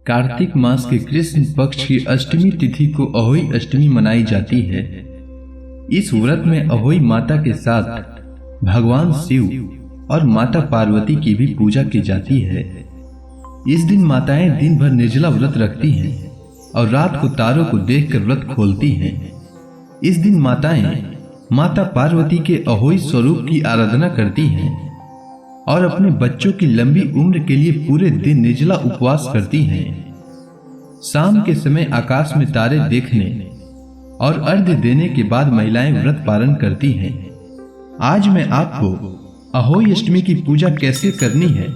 कार्तिक मास के कृष्ण पक्ष की अष्टमी तिथि को अहोई अष्टमी मनाई जाती है। इस व्रत में अहोई माता के साथ भगवान शिव और माता पार्वती की भी पूजा की जाती है। इस दिन माताएं दिन भर निर्जला व्रत रखती हैं और रात को तारों को देखकर व्रत खोलती हैं। इस दिन माताएं माता पार्वती के अहोई स्वरूप की आराधना करती हैं और अपने बच्चों की लंबी उम्र के लिए पूरे दिन निर्जला उपवास करती हैं। शाम के समय आकाश में तारे देखने और अर्घ्य देने के बाद महिलाएं व्रत पालन करती हैं। आज मैं आपको अहोई अष्टमी की पूजा कैसे करनी है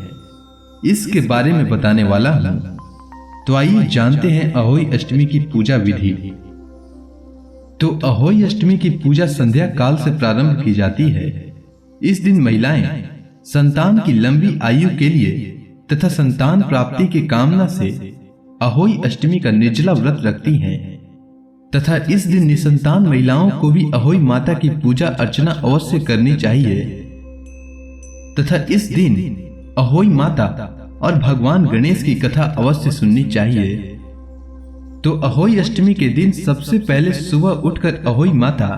इसके बारे में बताने वाला हूं। तो आइए जानते हैं अहोई अष्टमी की पूजा विधि। तो अहोई अष्टमी की पूजा संध्या काल से प्रारंभ की जाती है। इस दिन महिलाएं संतान की लंबी आयु के लिए तथा संतान प्राप्ति की कामना से अहोई अष्टमी का निर्जला व्रत रखती हैं तथा इस दिन निसंतान महिलाओं को भी अहोई माता की पूजा अर्चना अवश्य करनी चाहिए तथा इस दिन अहोई माता और भगवान गणेश की कथा अवश्य सुननी चाहिए। तो अहोई अष्टमी के दिन सबसे पहले सुबह उठकर अहोई माता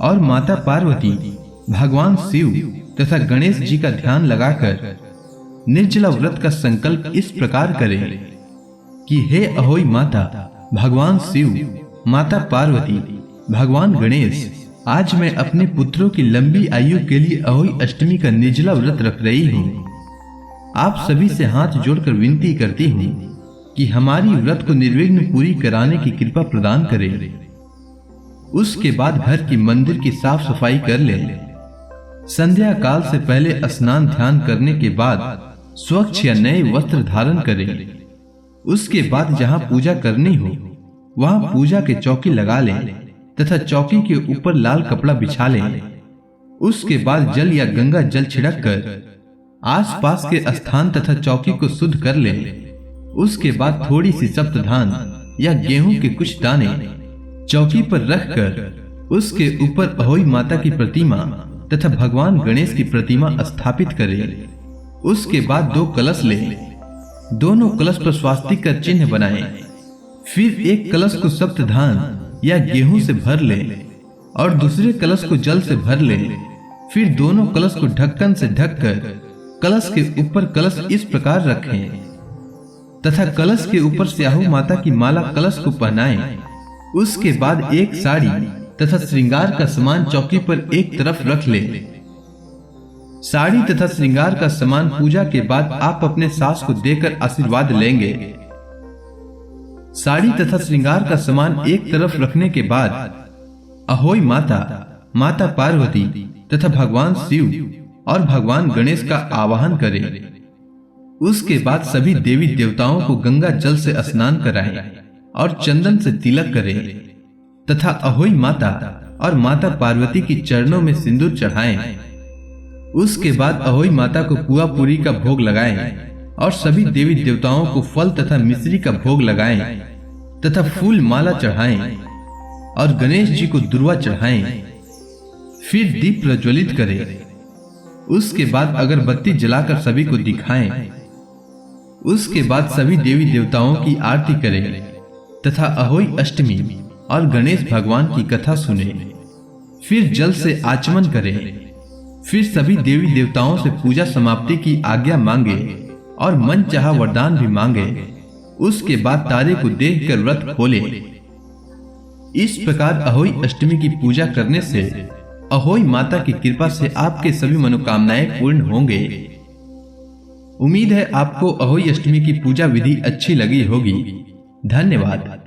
और माता पार्वती, भगवान शिव तथा गणेश जी का ध्यान लगाकर निर्जला व्रत का संकल्प इस प्रकार करें कि हे अहोई माता, भगवान शिव, माता पार्वती, भगवान गणेश, आज मैं अपने पुत्रों की लंबी आयु के लिए अहोई अष्टमी का निर्जला व्रत रख रही हूँ। आप सभी से हाथ जोड़कर विनती करती हूँ कि हमारी व्रत को निर्विघ्न पूरी कराने की कृपा प्रदान करें। उसके बाद घर की मंदिर की साफ सफाई कर लें। संध्या काल से पहले स्नान ध्यान करने के बाद स्वच्छ या नए वस्त्र धारण करें। उसके बाद जहां पूजा करनी हो वहां पूजा के चौकी लगा लें तथा चौकी के ऊपर लाल कपड़ा बिछा लें। उसके बाद जल या गंगा जल छिड़क कर आसपास के स्थान तथा चौकी को शुद्ध कर लें। उसके बाद थोड़ी सी सप्तधान या गेहूं के कुछ दाने चौकी पर रखकर उसके ऊपर अहोई माता की प्रतिमा तथा भगवान गणेश की प्रतिमा स्थापित करें। उसके बाद 2 कलश लें। दोनों कलश पर स्वास्तिक का चिन्ह बनाएं। फिर एक कलश को सप्तधान या गेहूं से भर लें और दूसरे कलश को जल से भर लें। फिर दोनों कलश को ढक्कन से ढककर कलश के ऊपर कलश इस प्रकार रखें तथा कलश के ऊपर स्याहू माता की माला कलश को पहनाएं। उसके बाद एक साड़ी तथा श्रृंगार का सामान चौकी पर एक तरफ रख ले। साड़ी तथा श्रृंगार का सामान पूजा के बाद आप अपने सास को देकर आशीर्वाद लेंगे। साड़ी तथा श्रृंगार का सामान एक तरफ रखने के बाद अहोई माता, माता पार्वती तथा भगवान शिव और भगवान गणेश का आवाहन करें। उसके बाद सभी देवी देवताओं को गंगा जल से स्नान कराएं और चंदन से तिलक करें तथा अहोई माता और माता पार्वती की चरणों में सिंदूर चढ़ाएं। उसके बाद अहोई माता को पुआ पूरी का भोग लगाएं और सभी देवी देवताओं को फल तथा मिश्री का भोग लगाएं तथा फूल माला चढ़ाएं और गणेश जी को दुर्वा चढ़ाएं। फिर दीप प्रज्वलित करें। उसके बाद अगरबत्ती जलाकर सभी को दिखाएं। उसके बाद सभी देवी देवताओं की आरती करें तथा अहोई अष्टमी और गणेश भगवान की कथा सुने। फिर जल से आचमन करें। फिर सभी देवी देवताओं से पूजा समाप्ति की आज्ञा मांगे और मन चाहा वरदान भी मांगे। उसके बाद तारे को देखकर व्रत खोले। इस प्रकार अहोई अष्टमी की पूजा करने से अहोई माता की कृपा से आपके सभी मनोकामनाएं पूर्ण होंगे। उम्मीद है आपको अहोई अष्टमी की पूजा विधि अच्छी लगी होगी। धन्यवाद।